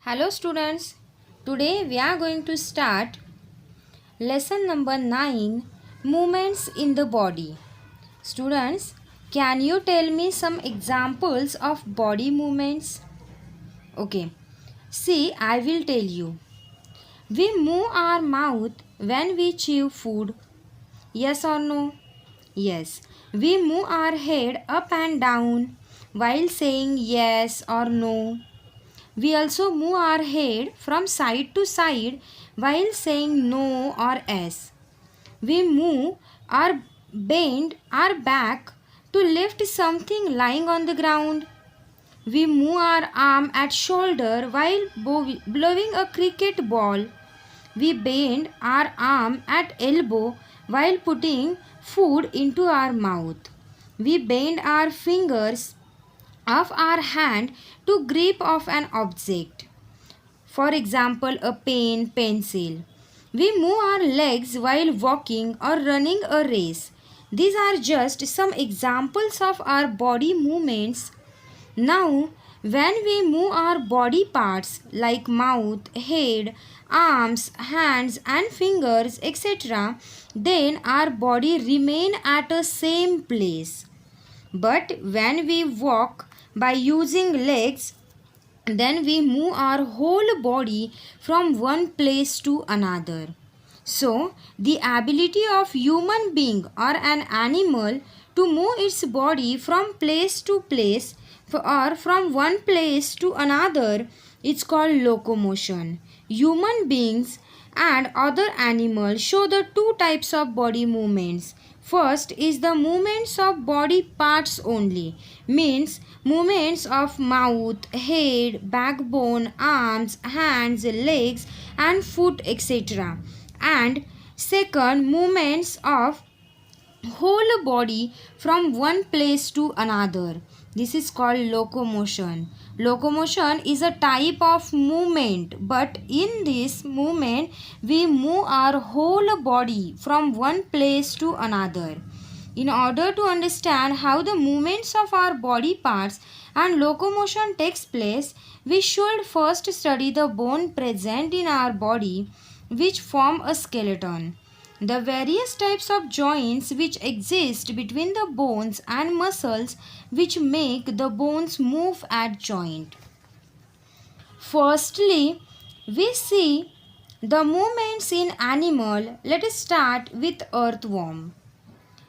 Hello students, today we are going to start lesson number 9, movements in the body. Students, can you tell me some examples of body movements? Okay, see, I will tell you. We move our mouth when we chew food. Yes or no? Yes. We move our head up and down while saying yes or no. We also move our head from side to side while saying no or yes. We move or bend our back to lift something lying on the ground. We move our arm at shoulder while blowing a cricket ball. We bend our arm at elbow while putting food into our mouth. We bend our fingers of our hand to grip of an object. For example, a pen, pencil. We move our legs while walking or running a race. These are just some examples of our body movements. Now, when we move our body parts like mouth, head, arms, hands and fingers, etc., then our body remain at a same place. But when we walk by using legs, then we move our whole body from one place to another. So, the ability of human being or an animal to move its body from place to place or from one place to another is called locomotion. Human beings and other animals show the two types of body movements. First is the movements of body parts only, means movements of mouth, head, backbone, arms, hands, legs and foot, etc. And second, movements of whole body from one place to another. This is called locomotion. Locomotion is a type of movement, but in this movement we move our whole body from one place to another. In order to understand how the movements of our body parts and locomotion takes place, we should first study the bone present in our body which form a skeleton. The various types of joints which exist between the bones and muscles which make the bones move at joint. Firstly, we see the movements in animal. Let us start with earthworm.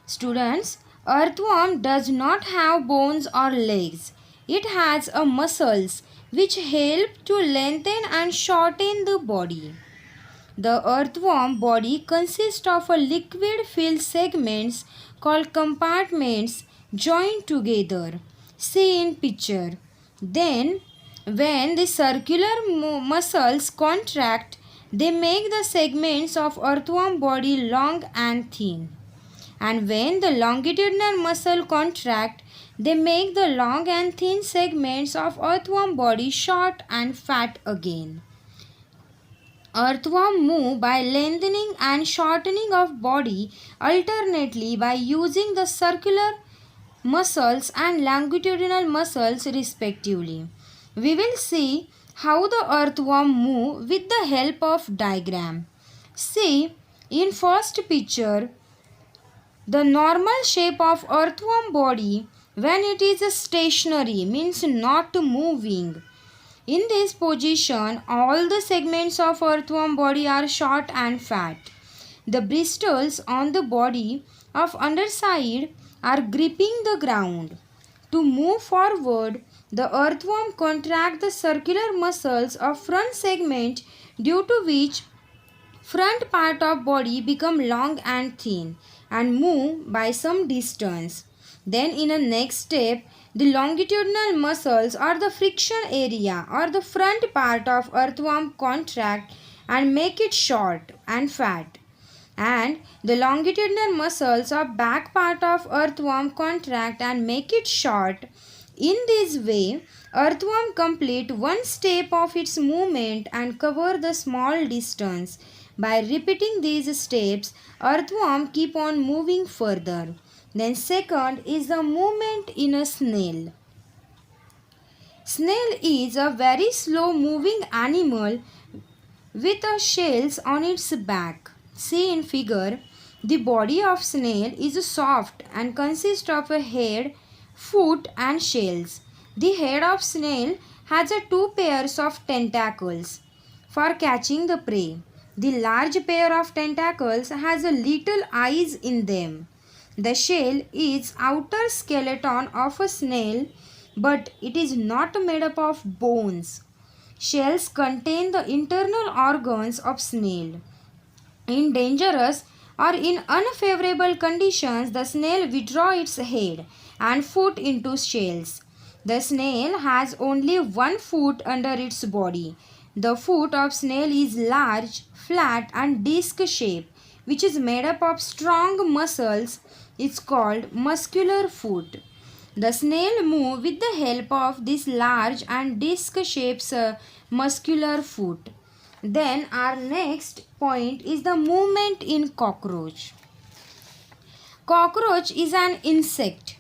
Students, earthworm does not have bones or legs. It has a muscles which help to lengthen and shorten the body. The earthworm body consists of a liquid-filled segments called compartments joined together. See in picture. Then, when the circular muscles contract, they make the segments of earthworm body long and thin. And when the longitudinal muscle contract, they make the long and thin segments of earthworm body short and fat again. Earthworm move by lengthening and shortening of body alternately by using the circular muscles and longitudinal muscles respectively. We will see how the earthworm move with the help of diagram. See in first picture the normal shape of earthworm body when it is stationary means not moving. In this position, all the segments of earthworm body are short and fat. The bristles on the body of underside are gripping the ground. To move forward, the earthworm contract the circular muscles of front segment, due to which front part of body become long and thin and move by some distance. Then in a next step, the longitudinal muscles or the friction area or the front part of earthworm contract and make it short and fat. And the longitudinal muscles of back part of earthworm contract and make it short. In this way, earthworm complete one step of its movement and cover the small distance. By repeating these steps, earthworm keep on moving further. Then second is the movement in a snail. Snail is a very slow moving animal with a shells on its back. See in figure, the body of snail is soft and consists of a head, foot and shells. The head of snail has a two pairs of tentacles for catching the prey. The large pair of tentacles has a little eyes in them. The shell is outer skeleton of a snail, but it is not made up of bones. Shells contain the internal organs of snail. In dangerous or in unfavorable conditions, the snail withdraw its head and foot into shells. The snail has only one foot under its body. The foot of snail is large, flat and disc shape, which is made up of strong muscles. It's called muscular foot. The snail move with the help of this large and disc shaped muscular foot. Then our next point is the movement in cockroach. Cockroach is an insect.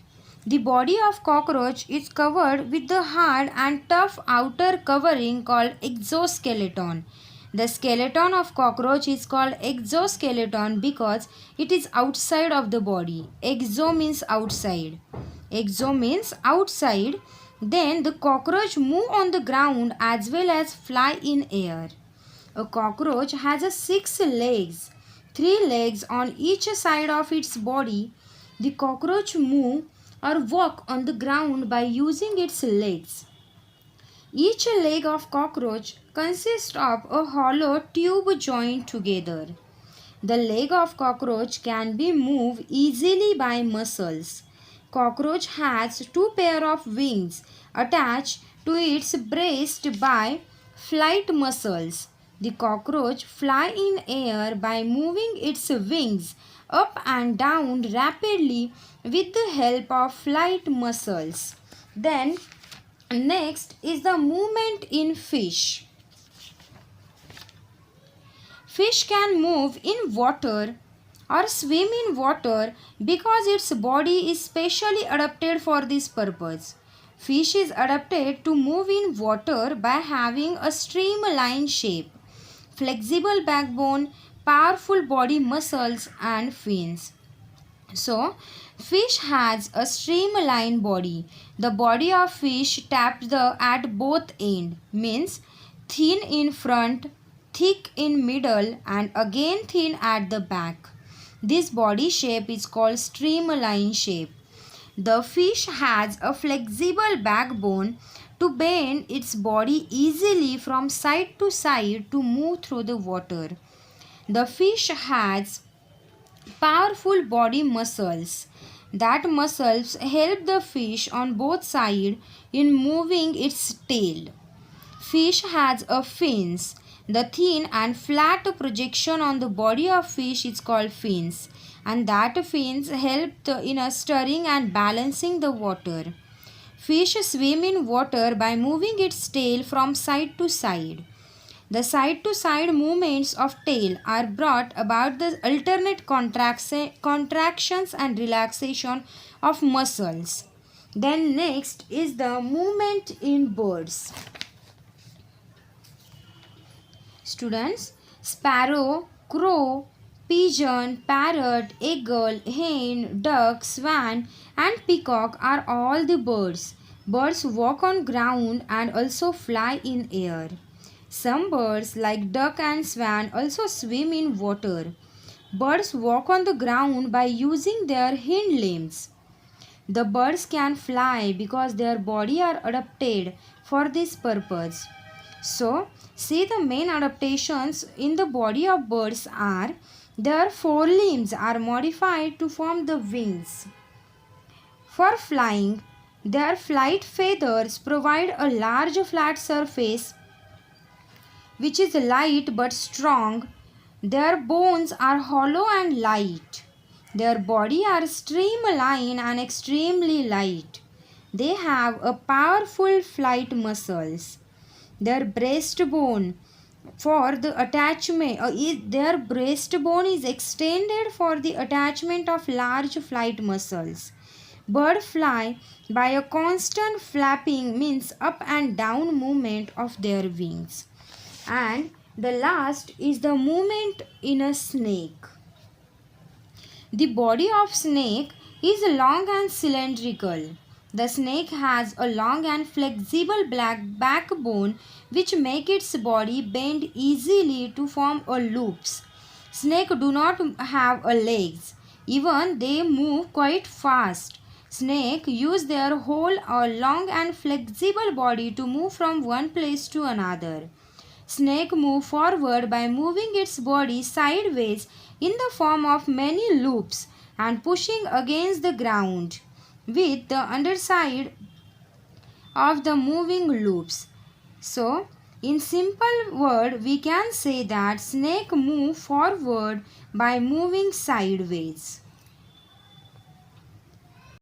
The body of cockroach is covered with the hard and tough outer covering called exoskeleton. The skeleton of cockroach is called exoskeleton because it is outside of the body. Exo means outside. Exo means outside. Then the cockroach move on the ground as well as fly in air. A cockroach has 6 legs, 3 legs on each side of its body. The cockroach move or walk on the ground by using its legs. Each leg of cockroach consists of a hollow tube joined together. The leg of cockroach can be moved easily by muscles. Cockroach has 2 pair of wings attached to its breast by flight muscles. The cockroach fly in air by moving its wings up and down rapidly with the help of flight muscles. Then next is the movement in fish. Fish can move in water or swim in water because its body is specially adapted for this purpose. Fish is adapted to move in water by having a streamlined shape, flexible backbone, powerful body muscles and fins. So, fish has a streamlined body. The body of fish taps at both ends, means thin in front, thick in middle and again thin at the back. This body shape is called streamline shape. The fish has a flexible backbone to bend its body easily from side to side to move through the water. The fish has powerful body muscles. That muscles help the fish on both sides in moving its tail. Fish has a fins. The thin and flat projection on the body of fish is called fins, and that fins help in stirring and balancing the water. Fish swim in water by moving its tail from side to side. The side to side movements of tail are brought about the alternate contractions and relaxation of muscles. Then next is the movement in birds. Students, sparrow, crow, pigeon, parrot, eagle, hen, duck, swan and peacock are all the birds. Birds walk on ground and also fly in air. Some birds like duck and swan also swim in water. Birds walk on the ground by using their hind limbs. The birds can fly because their body are adapted for this purpose. So, see the main adaptations in the body of birds are their forelimbs are modified to form the wings. For flying, their flight feathers provide a large flat surface which is light but strong. Their bones are hollow and light. Their body are streamlined and extremely light. They have a powerful flight muscles. Their breastbone for the attachment their breastbone is extended for the attachment of large flight muscles. Bird fly by a constant flapping means up and down movement of their wings. And the last is the movement in a snake. The body of snake is long and cylindrical. The snake has a long and flexible black backbone which make its body bend easily to form a loops. Snake do not have a legs. Even they move quite fast. Snake use their whole or long and flexible body to move from one place to another. Snake move forward by moving its body sideways in the form of many loops and pushing against the ground with the underside of the moving loops. So, in simple word, we can say that snake move forward by moving sideways.